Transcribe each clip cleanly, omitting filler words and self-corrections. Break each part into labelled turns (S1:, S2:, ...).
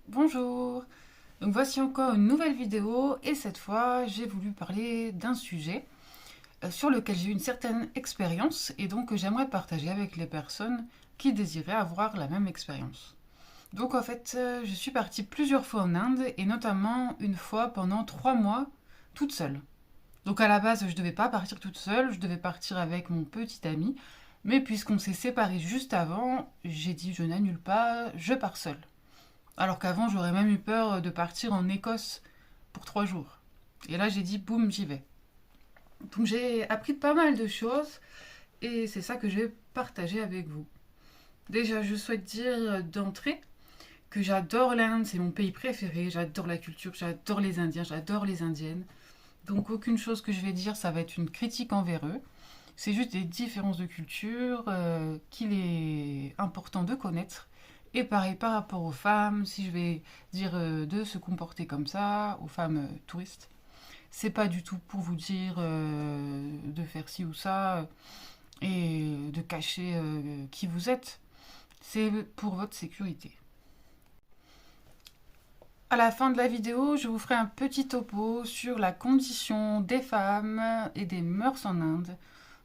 S1: Bonjour, donc voici encore une nouvelle vidéo et cette fois j'ai voulu parler d'un sujet sur lequel j'ai eu une certaine expérience et donc que j'aimerais partager avec les personnes qui désiraient avoir la même expérience. Donc en fait je suis partie plusieurs fois en Inde et notamment une fois pendant 3 mois toute seule. Donc à la base je devais pas partir toute seule, je devais partir avec mon petit ami, mais puisqu'on s'est séparés juste avant, j'ai dit je n'annule pas, je pars seule. Alors qu'avant, j'aurais même eu peur de partir en Écosse pour 3 jours. Et là, j'ai dit, boum, j'y vais. Donc j'ai appris pas mal de choses et c'est ça que je vais partager avec vous. Déjà, je souhaite dire d'entrée que j'adore l'Inde, c'est mon pays préféré, j'adore la culture, j'adore les Indiens, j'adore les Indiennes. Donc aucune chose que je vais dire, ça va être une critique envers eux. C'est juste des différences de culture qu'il est important de connaître. Et pareil par rapport aux femmes, si je vais dire de se comporter comme ça, aux femmes touristes, c'est pas du tout pour vous dire de faire ci ou ça et de cacher qui vous êtes. C'est pour votre sécurité. À la fin de la vidéo, je vous ferai un petit topo sur la condition des femmes et des mœurs en Inde,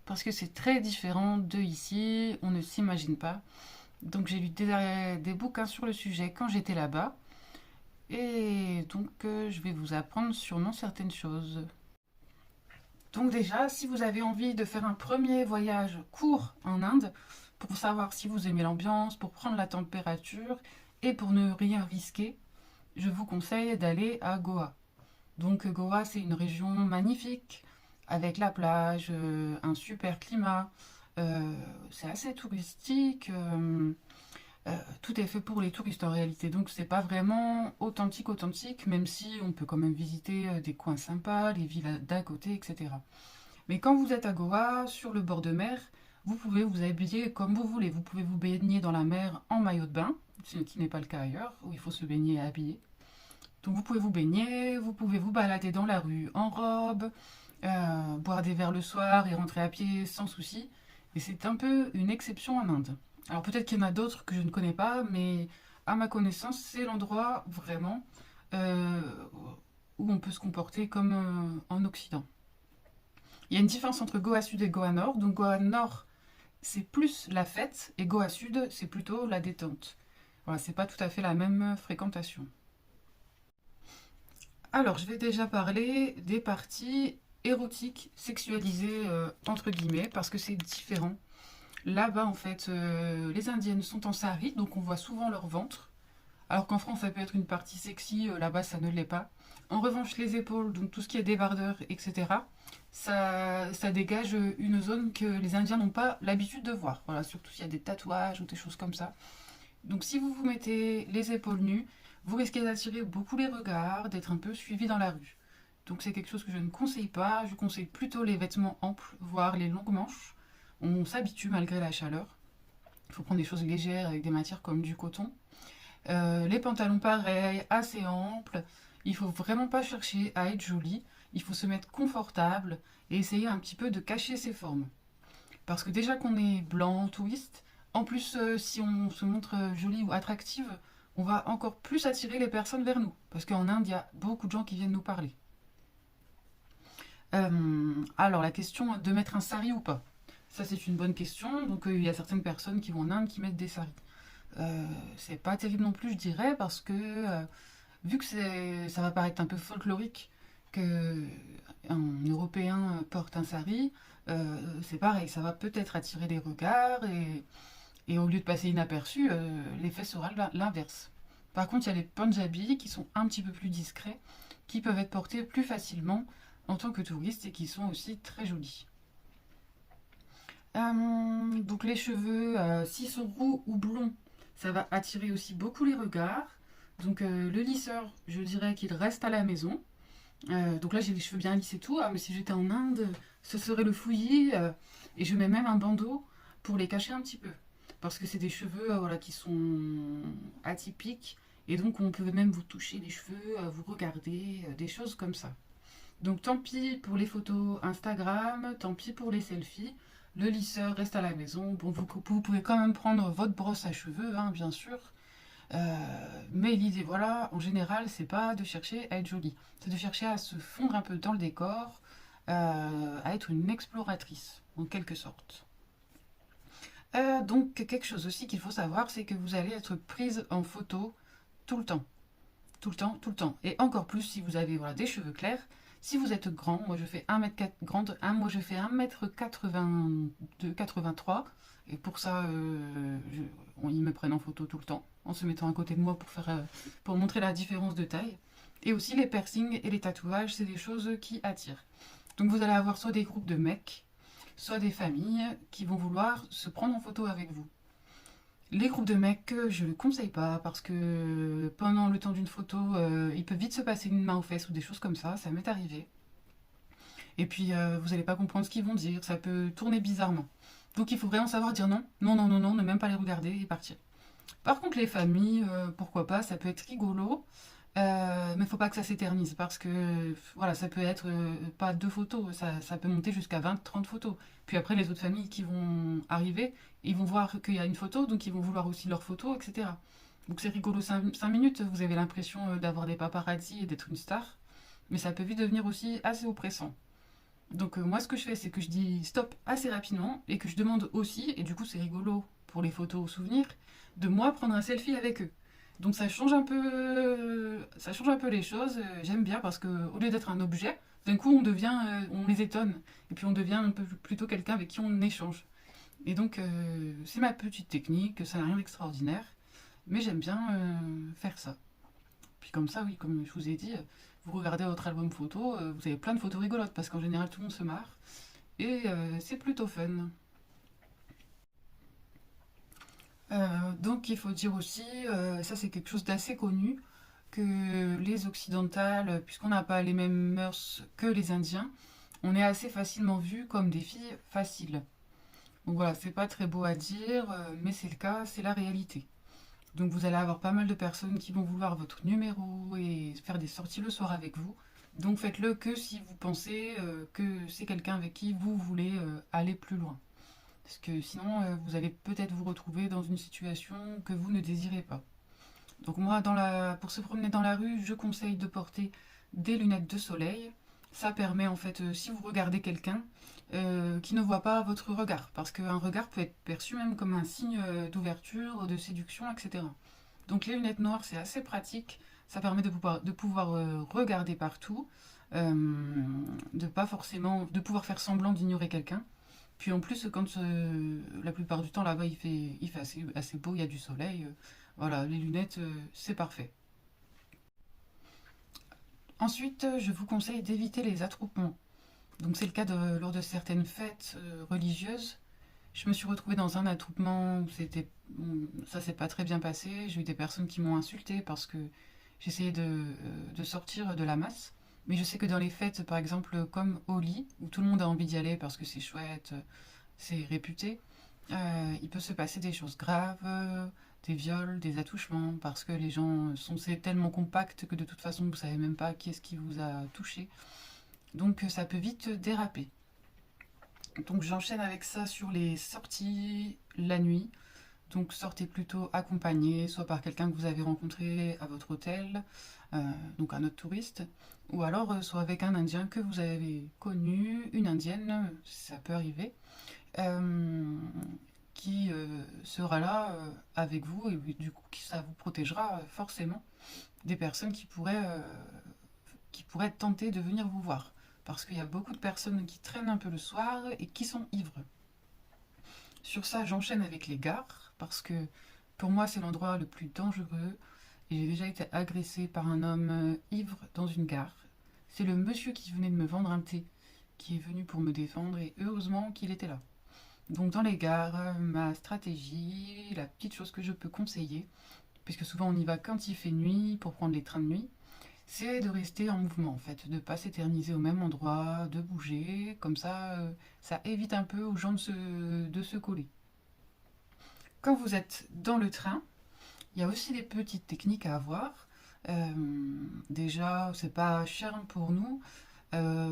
S1: parce que c'est très différent de ici, on ne s'imagine pas. Donc j'ai lu des bouquins sur le sujet quand j'étais là-bas, et donc je vais vous apprendre sûrement certaines choses. Donc déjà, si vous avez envie de faire un premier voyage court en Inde, pour savoir si vous aimez l'ambiance, pour prendre la température, et pour ne rien risquer, je vous conseille d'aller à Goa. Donc Goa, c'est une région magnifique, avec la plage, un super climat. C'est assez touristique. Tout est fait pour les touristes en réalité. Donc c'est pas vraiment authentique, même si on peut quand même visiter des coins sympas, les villes d'à côté, etc. Mais quand vous êtes à Goa, sur le bord de mer, vous pouvez vous habiller comme vous voulez. Vous pouvez vous baigner dans la mer en maillot de bain, ce qui n'est pas le cas ailleurs, où il faut se baigner habillé. Donc vous pouvez vous baigner, vous pouvez vous balader dans la rue en robe, boire des verres le soir et rentrer à pied sans souci. Et c'est un peu une exception en Inde. Alors peut-être qu'il y en a d'autres que je ne connais pas, mais à ma connaissance, c'est l'endroit vraiment euh, où on peut se comporter comme en Occident. Il y a une différence entre Goa Sud et Goa Nord. Donc Goa Nord, c'est plus la fête, et Goa Sud, c'est plutôt la détente. Voilà, c'est pas tout à fait la même fréquentation. Alors, je vais déjà parler des parties érotiques, sexualisées, entre guillemets, parce que c'est différent. Là-bas, en fait, les Indiennes sont en sari, donc on voit souvent leur ventre. Alors qu'en France, ça peut être une partie sexy, là-bas, ça ne l'est pas. En revanche, les épaules, donc tout ce qui est débardeur, etc., ça dégage une zone que les Indiens n'ont pas l'habitude de voir. Voilà, surtout s'il y a des tatouages ou des choses comme ça. Donc si vous vous mettez les épaules nues, vous risquez d'attirer beaucoup les regards, d'être un peu suivi dans la rue. Donc c'est quelque chose que je ne conseille pas. Je conseille plutôt les vêtements amples, voire les longues manches. On s'habitue malgré la chaleur. Il faut prendre des choses légères avec des matières comme du coton. Les pantalons pareils, assez amples. Il faut vraiment pas chercher à être joli. Il faut se mettre confortable et essayer un petit peu de cacher ses formes. Parce que déjà qu'on est blanc, touriste, en plus si on se montre jolie ou attractive, on va encore plus attirer les personnes vers nous. Parce qu'en Inde, il y a beaucoup de gens qui viennent nous parler. Alors la question de mettre un sari ou pas. Ça c'est une bonne question. Donc il y a certaines personnes qui vont en Inde qui mettent des saris. C'est pas terrible non plus, je dirais, parce que vu que ça va paraître un peu folklorique que un Européen porte un sari, c'est pareil, ça va peut-être attirer les regards et au lieu de passer inaperçu, l'effet sera l'inverse. Par contre, il y a les Punjabis qui sont un petit peu plus discrets, qui peuvent être portés plus facilement en tant que touristes et qui sont aussi très jolis. Donc les cheveux, s'ils sont roux ou blonds, ça va attirer aussi beaucoup les regards. Donc le lisseur, je dirais qu'il reste à la maison. Donc là j'ai les cheveux bien lisses et tout, mais si j'étais en Inde, ce serait le fouillis. Et je mets même un bandeau pour les cacher un petit peu. Parce que c'est des cheveux voilà, qui sont atypiques. Et donc on peut même vous toucher les cheveux, vous regarder, des choses comme ça. Donc tant pis pour les photos Instagram, tant pis pour les selfies. Le lisseur reste à la maison. Bon, vous pouvez quand même prendre votre brosse à cheveux, hein, bien sûr. Mais l'idée, voilà, en général, c'est pas de chercher à être jolie, c'est de chercher à se fondre un peu dans le décor, à être une exploratrice, en quelque sorte. Donc, quelque chose aussi qu'il faut savoir, c'est que vous allez être prise en photo tout le temps. Tout le temps, tout le temps. Et encore plus si vous avez voilà, des cheveux clairs. Si vous êtes grand, moi je fais 1 m grande, moi je fais 1 m 82, 83. Et pour ça, ils me prennent en photo tout le temps, en se mettant à côté de moi pour montrer la différence de taille. Et aussi les piercings et les tatouages, c'est des choses qui attirent. Donc vous allez avoir soit des groupes de mecs, soit des familles qui vont vouloir se prendre en photo avec vous. Les groupes de mecs, je le conseille pas parce que pendant le temps d'une photo, il peut vite se passer une main aux fesses ou des choses comme ça m'est arrivé. Et puis vous n'allez pas comprendre ce qu'ils vont dire, ça peut tourner bizarrement. Donc il faut vraiment savoir dire non, non, non, non, non, ne même pas les regarder et partir. Par contre, les familles, pourquoi pas, ça peut être rigolo, mais il faut pas que ça s'éternise parce que voilà, ça peut être pas 2 photos, ça peut monter jusqu'à 20, 30 photos. Puis après, les autres familles qui vont arriver, ils vont voir qu'il y a une photo, donc ils vont vouloir aussi leur photo, etc. Donc c'est rigolo 5 minutes, vous avez l'impression d'avoir des paparazzis et d'être une star, mais ça peut vite devenir aussi assez oppressant. Donc moi ce que je fais c'est que je dis stop assez rapidement et que je demande aussi, et du coup c'est rigolo pour les photos souvenirs, de moi prendre un selfie avec eux. Donc ça change un peu les choses. J'aime bien parce que au lieu d'être un objet, d'un coup on les étonne et puis on devient un peu plutôt quelqu'un avec qui on échange. Et donc c'est ma petite technique, ça n'a rien d'extraordinaire, mais j'aime bien faire ça. Puis comme ça, oui, comme je vous ai dit, vous regardez votre album photo, vous avez plein de photos rigolotes parce qu'en général tout le monde se marre et c'est plutôt fun. Donc il faut dire aussi, ça c'est quelque chose d'assez connu, que les occidentales, puisqu'on n'a pas les mêmes mœurs que les Indiens, on est assez facilement vus comme des filles faciles. Donc voilà, c'est pas très beau à dire, mais c'est le cas, c'est la réalité. Donc vous allez avoir pas mal de personnes qui vont vouloir votre numéro et faire des sorties le soir avec vous. Donc faites-le que si vous pensez que c'est quelqu'un avec qui vous voulez aller plus loin. Parce que sinon, vous allez peut-être vous retrouver dans une situation que vous ne désirez pas. Donc moi, pour se promener dans la rue, je conseille de porter des lunettes de soleil. Ça permet en fait, si vous regardez quelqu'un, qui ne voit pas votre regard. Parce qu'un regard peut être perçu même comme un signe d'ouverture, de séduction, etc. Donc les lunettes noires, c'est assez pratique. Ça permet de pouvoir regarder partout, de pouvoir faire semblant d'ignorer quelqu'un. Puis en plus, quand la plupart du temps là-bas il fait assez beau, il y a du soleil, voilà, les lunettes, c'est parfait. Ensuite, je vous conseille d'éviter les attroupements. Donc c'est le cas lors de certaines fêtes religieuses. Je me suis retrouvée dans un attroupement où ça s'est pas très bien passé. J'ai eu des personnes qui m'ont insulté parce que j'essayais de sortir de la masse. Mais je sais que dans les fêtes, par exemple, comme Holi, où tout le monde a envie d'y aller parce que c'est chouette, c'est réputé, il peut se passer des choses graves, des viols, des attouchements, parce que les gens sont c'est tellement compacts que de toute façon vous savez même pas qui est-ce qui vous a touché. Donc ça peut vite déraper. Donc j'enchaîne avec ça sur les sorties la nuit. Donc sortez plutôt accompagné, soit par quelqu'un que vous avez rencontré à votre hôtel, donc un autre touriste, ou alors soit avec un Indien que vous avez connu, une Indienne, ça peut arriver, euh, qui sera là avec vous et du coup ça vous protégera forcément des personnes qui pourraient tenter de venir vous voir. Parce qu'il y a beaucoup de personnes qui traînent un peu le soir et qui sont ivres. Sur ça, j'enchaîne avec les gares, parce que pour moi, c'est l'endroit le plus dangereux. Et j'ai déjà été agressée par un homme ivre dans une gare. C'est le monsieur qui venait de me vendre un thé qui est venu pour me défendre, et heureusement qu'il était là. Donc dans les gares, ma stratégie, la petite chose que je peux conseiller, puisque souvent on y va quand il fait nuit pour prendre les trains de nuit, c'est de rester en mouvement en fait, de ne pas s'éterniser au même endroit, de bouger, comme ça évite un peu aux gens de se coller. Quand vous êtes dans le train, il y a aussi des petites techniques à avoir. Euh, Déjà, c'est pas cher pour nous.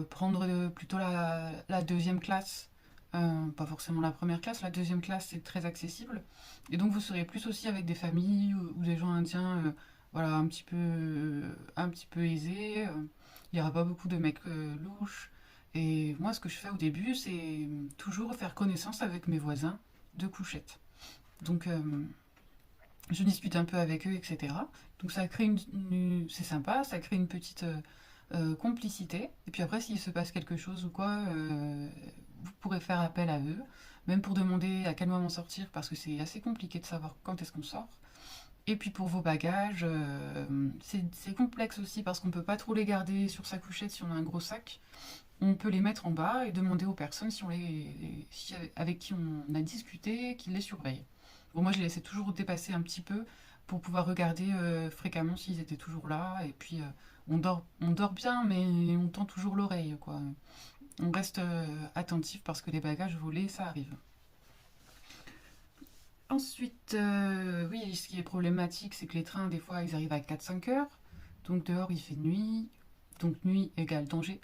S1: Prendre plutôt la deuxième classe, pas forcément la première classe. La deuxième classe, c'est très accessible. Et donc, vous serez plus aussi avec des familles ou des gens indiens voilà, un petit peu aisé. Il n'y aura pas beaucoup de mecs louches. Et moi, ce que je fais au début, c'est toujours faire connaissance avec mes voisins de couchette. Donc, je discute un peu avec eux, etc. Donc, ça crée c'est sympa, ça crée une petite complicité. Et puis après, s'il se passe quelque chose ou quoi, vous pourrez faire appel à eux, même pour demander à quel moment sortir, parce que c'est assez compliqué de savoir quand est-ce qu'on sort. Et puis pour vos bagages, c'est complexe aussi parce qu'on ne peut pas trop les garder sur sa couchette si on a un gros sac. On peut les mettre en bas et demander aux personnes avec qui on a discuté qu'ils les surveillent. Bon, moi, je les laissais toujours dépasser un petit peu pour pouvoir regarder fréquemment s'ils étaient toujours là. Et puis, on dort bien, mais on tend toujours l'oreille, quoi. On reste attentif parce que les bagages volés, ça arrive. Ensuite, oui, ce qui est problématique, c'est que les trains, des fois, ils arrivent à 4-5 heures. Donc dehors, il fait nuit. Donc nuit égale danger.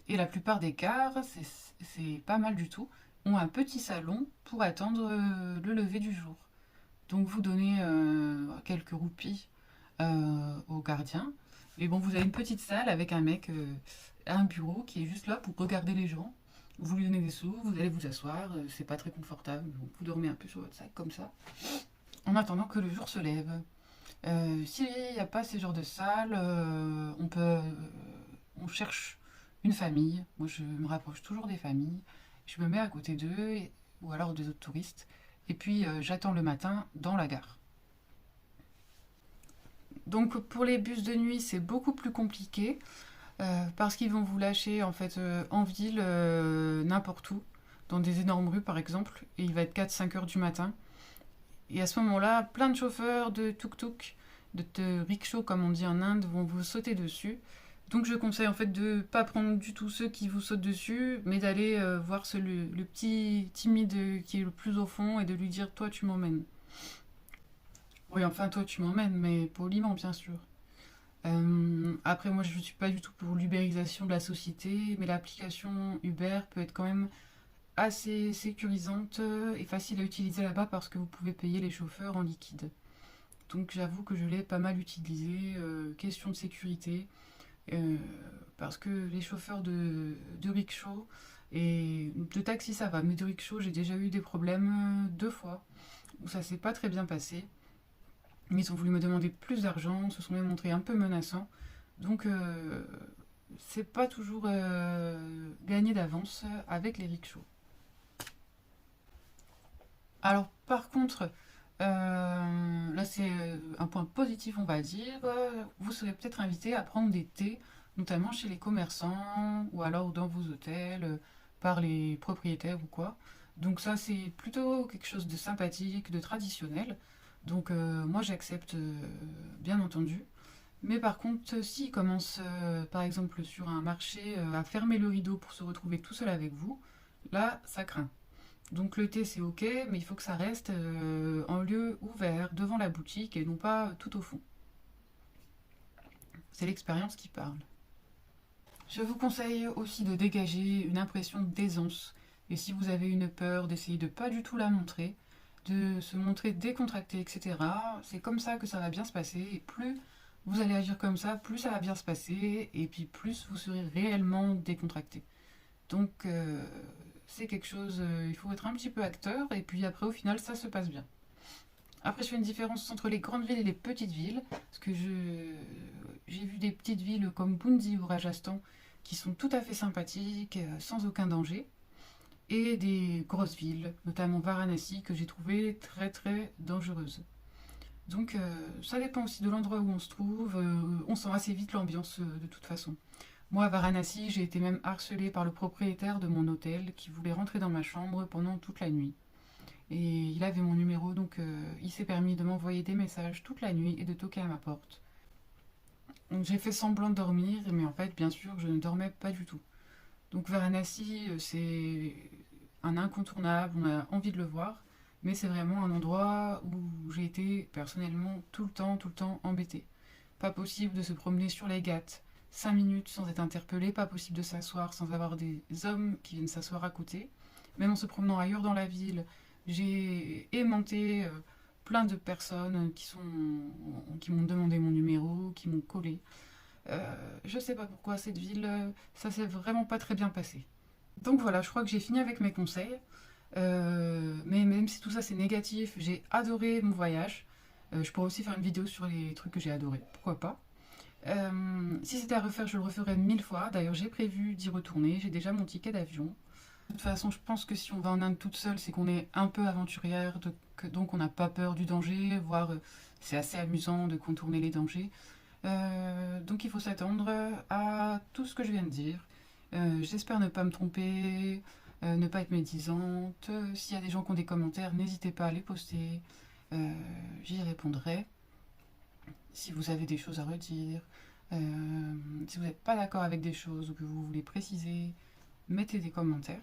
S1: Et la plupart des cars, c'est pas mal du tout, ont un petit salon pour attendre le lever du jour. Donc vous donnez quelques roupies au gardien. Et bon, vous avez une petite salle avec un mec à un bureau qui est juste là pour regarder les gens. Vous lui donnez des sous, vous allez vous asseoir, c'est pas très confortable, donc vous dormez un peu sur votre sac comme ça, en attendant que le jour se lève. S'il n'y a pas ces genres de salles, on cherche une famille. Moi, je me rapproche toujours des familles. Je me mets à côté d'eux, ou alors des autres touristes. Et puis, j'attends le matin dans la gare. Donc, pour les bus de nuit, c'est beaucoup plus compliqué. Parce qu'ils vont vous lâcher en fait en ville, n'importe où, dans des énormes rues par exemple, et il va être 4-5 heures du matin. Et à ce moment-là, plein de chauffeurs de tuk-tuk, de rickshaw comme on dit en Inde, vont vous sauter dessus. Donc je conseille en fait de ne pas prendre du tout ceux qui vous sautent dessus, mais d'aller voir le petit timide qui est le plus au fond et de lui dire toi tu m'emmènes. Oui, enfin toi tu m'emmènes, mais poliment bien sûr. Après moi je ne suis pas du tout pour l'ubérisation de la société, mais l'application Uber peut être quand même assez sécurisante et facile à utiliser là-bas parce que vous pouvez payer les chauffeurs en liquide. Donc j'avoue que je l'ai pas mal utilisé, question de sécurité, euh, parce que les chauffeurs de rickshaw et de taxi ça va, mais de rickshaw j'ai déjà eu des problèmes 2 fois où ça s'est pas très bien passé. Ils ont voulu me demander plus d'argent, se sont même montrés un peu menaçants. Donc c'est pas toujours gagné d'avance avec les rickshaws. Alors par contre, là c'est un point positif on va dire, vous serez peut-être invité à prendre des thés, notamment chez les commerçants ou alors dans vos hôtels, par les propriétaires ou quoi. Donc ça c'est plutôt quelque chose de sympathique, de traditionnel. Donc moi j'accepte bien entendu. Mais par contre, s'ils commencent par exemple sur un marché à fermer le rideau pour se retrouver tout seul avec vous, là ça craint. Donc le thé c'est ok, mais il faut que ça reste en lieu ouvert, devant la boutique et non pas tout au fond. C'est l'expérience qui parle. Je vous conseille aussi de dégager une impression d'aisance. Et si vous avez une peur, d'essayer de pas du tout la montrer, de se montrer décontracté, etc. C'est comme ça que ça va bien se passer. Et plus vous allez agir comme ça, plus ça va bien se passer. Et puis plus vous serez réellement décontracté. Donc c'est quelque chose, il faut être un petit peu acteur. Et puis après au final ça se passe bien. Après je fais une différence entre les grandes villes et les petites villes. Parce que j'ai vu des petites villes comme Bundi ou Rajasthan qui sont tout à fait sympathiques, sans aucun danger, et des grosses villes, notamment Varanasi, que j'ai trouvé très très dangereuse. Donc ça dépend aussi de l'endroit où on se trouve, on sent assez vite l'ambiance de toute façon. Moi à Varanasi, j'ai été même harcelée par le propriétaire de mon hôtel qui voulait rentrer dans ma chambre pendant toute la nuit. Et il avait mon numéro, donc il s'est permis de m'envoyer des messages toute la nuit et de toquer à ma porte. Donc j'ai fait semblant de dormir, mais en fait, bien sûr, je ne dormais pas du tout. Donc Varanasi, c'est un incontournable, on a envie de le voir, mais c'est vraiment un endroit où j'ai été personnellement tout le temps embêtée. Pas possible de se promener sur les Ghats 5 minutes sans être interpellé, pas possible de s'asseoir sans avoir des hommes qui viennent s'asseoir à côté. Même en se promenant ailleurs dans la ville, j'ai aimanté plein de personnes qui m'ont demandé mon numéro, qui m'ont collé. Je sais pas pourquoi cette ville, ça s'est vraiment pas très bien passé. Donc voilà, je crois que j'ai fini avec mes conseils. Mais même si tout ça c'est négatif, j'ai adoré mon voyage. Je pourrais aussi faire une vidéo sur les trucs que j'ai adorés, pourquoi pas. Si c'était à refaire, je le referais 1000 fois. D'ailleurs, j'ai prévu d'y retourner, j'ai déjà mon ticket d'avion. De toute façon, je pense que si on va en Inde toute seule, c'est qu'on est un peu aventurière, donc on n'a pas peur du danger, voire c'est assez amusant de contourner les dangers. Donc il faut s'attendre à tout ce que je viens de dire. J'espère ne pas me tromper, ne pas être médisante. S'il y a des gens qui ont des commentaires, n'hésitez pas à les poster. J'y répondrai. Si vous avez des choses à redire, si vous n'êtes pas d'accord avec des choses ou que vous voulez préciser, mettez des commentaires.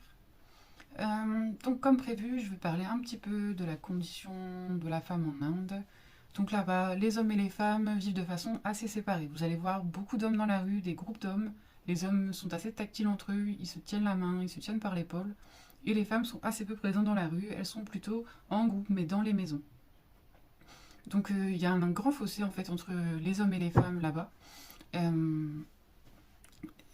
S1: Donc comme prévu, je vais parler un petit peu de la condition de la femme en Inde. Donc là-bas, les hommes et les femmes vivent de façon assez séparée. Vous allez voir beaucoup d'hommes dans la rue, des groupes d'hommes. Les hommes sont assez tactiles entre eux, ils se tiennent la main, ils se tiennent par l'épaule. Et les femmes sont assez peu présentes dans la rue, elles sont plutôt en groupe, mais dans les maisons. Donc il y a un grand fossé en fait entre les hommes et les femmes là-bas.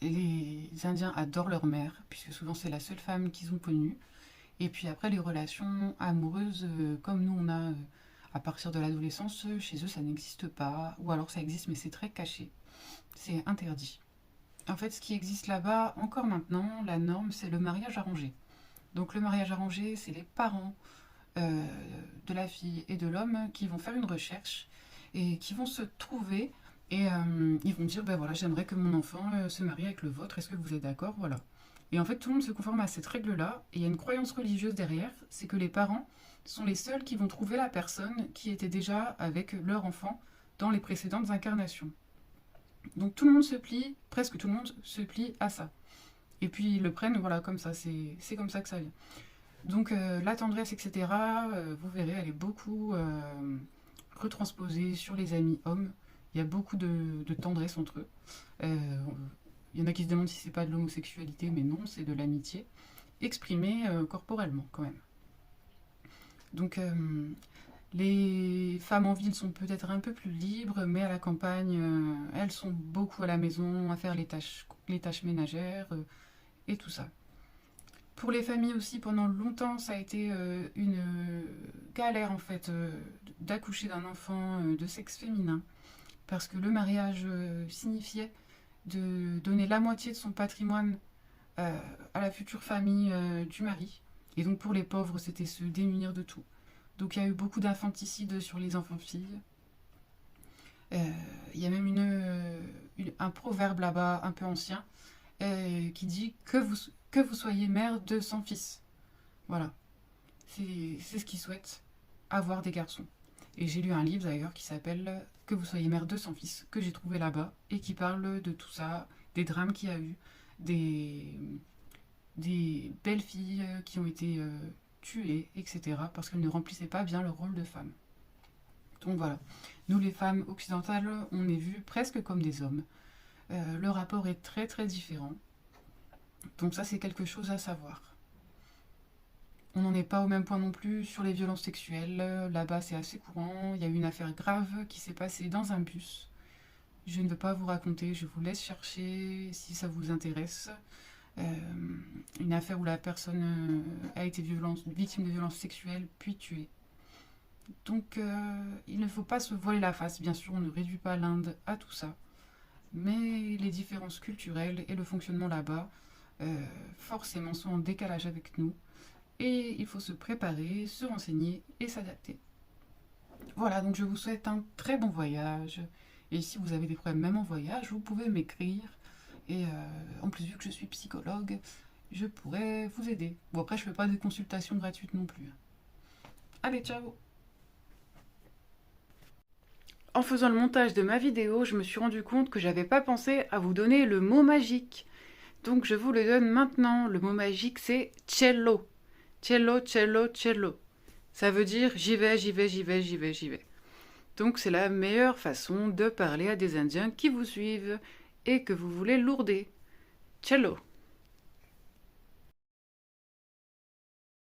S1: Les Indiens adorent leur mère, puisque souvent c'est la seule femme qu'ils ont connue. Et puis après, les relations amoureuses, comme nous on a à partir de l'adolescence, chez eux ça n'existe pas, ou alors ça existe mais c'est très caché, c'est interdit. En fait, ce qui existe là-bas, encore maintenant, la norme, c'est le mariage arrangé. Donc le mariage arrangé, c'est les parents euh, de la fille et de l'homme qui vont faire une recherche et qui vont se trouver et ils vont dire, ben voilà, j'aimerais que mon enfant se marie avec le vôtre, est-ce que vous êtes d'accord? Voilà. Et en fait, tout le monde se conforme à cette règle-là, et il y a une croyance religieuse derrière, c'est que les parents sont les seuls qui vont trouver la personne qui était déjà avec leur enfant dans les précédentes incarnations. Donc tout le monde se plie, presque tout le monde se plie à ça. Et puis ils le prennent, voilà, comme ça, c'est comme ça que ça vient. Donc la tendresse, etc., vous verrez, elle est beaucoup retransposée sur les amis hommes. Il y a beaucoup de tendresse entre eux. Il y en a qui se demandent si c'est pas de l'homosexualité, mais non, c'est de l'amitié, exprimée corporellement quand même. Donc les femmes en ville sont peut-être un peu plus libres, mais à la campagne, elles sont beaucoup à la maison, à faire les tâches ménagères et tout ça. Pour les familles aussi, pendant longtemps, ça a été une galère en fait d'accoucher d'un enfant de sexe féminin, parce que le mariage signifiait de donner la moitié de son patrimoine à la future famille du mari. Et donc pour les pauvres, c'était se démunir de tout. Donc il y a eu beaucoup d'infanticides sur les enfants-filles. Il y a même un proverbe là-bas un peu ancien qui dit que vous soyez mère de 100 fils. Voilà, c'est ce qu'ils souhaitent, avoir des garçons. Et j'ai lu un livre d'ailleurs qui s'appelle Que vous soyez mère de 100 fils, que j'ai trouvé là-bas, et qui parle de tout ça, des drames qu'il y a eu, des belles filles qui ont été tuées, etc., parce qu'elles ne remplissaient pas bien leur rôle de femme. Donc voilà, nous les femmes occidentales, on est vues presque comme des hommes. Le rapport est très très différent. Donc ça c'est quelque chose à savoir. On n'en est pas au même point non plus sur les violences sexuelles. Là-bas c'est assez courant. Il y a eu une affaire grave qui s'est passée dans un bus. Je ne veux pas vous raconter, je vous laisse chercher si ça vous intéresse. Une affaire où la personne a été victime de violences sexuelles puis tuée. Donc il ne faut pas se voiler la face. Bien sûr, on ne réduit pas l'Inde à tout ça. Mais les différences culturelles et le fonctionnement là-bas, forcément, sont en décalage avec nous. Et il faut se préparer, se renseigner et s'adapter. Voilà, donc je vous souhaite un très bon voyage. Et si vous avez des problèmes même en voyage, vous pouvez m'écrire. Et en plus, vu que je suis psychologue, je pourrais vous aider. Bon, après, je ne fais pas de consultations gratuites non plus. Allez, ciao! En faisant le montage de ma vidéo, je me suis rendu compte que j'avais pas pensé à vous donner le mot magique. Donc je vous le donne maintenant. Le mot magique c'est cello. Cello, cello, cello. Ça veut dire j'y vais, j'y vais, j'y vais, j'y vais, j'y vais. Donc c'est la meilleure façon de parler à des Indiens qui vous suivent et que vous voulez lourder. Cello.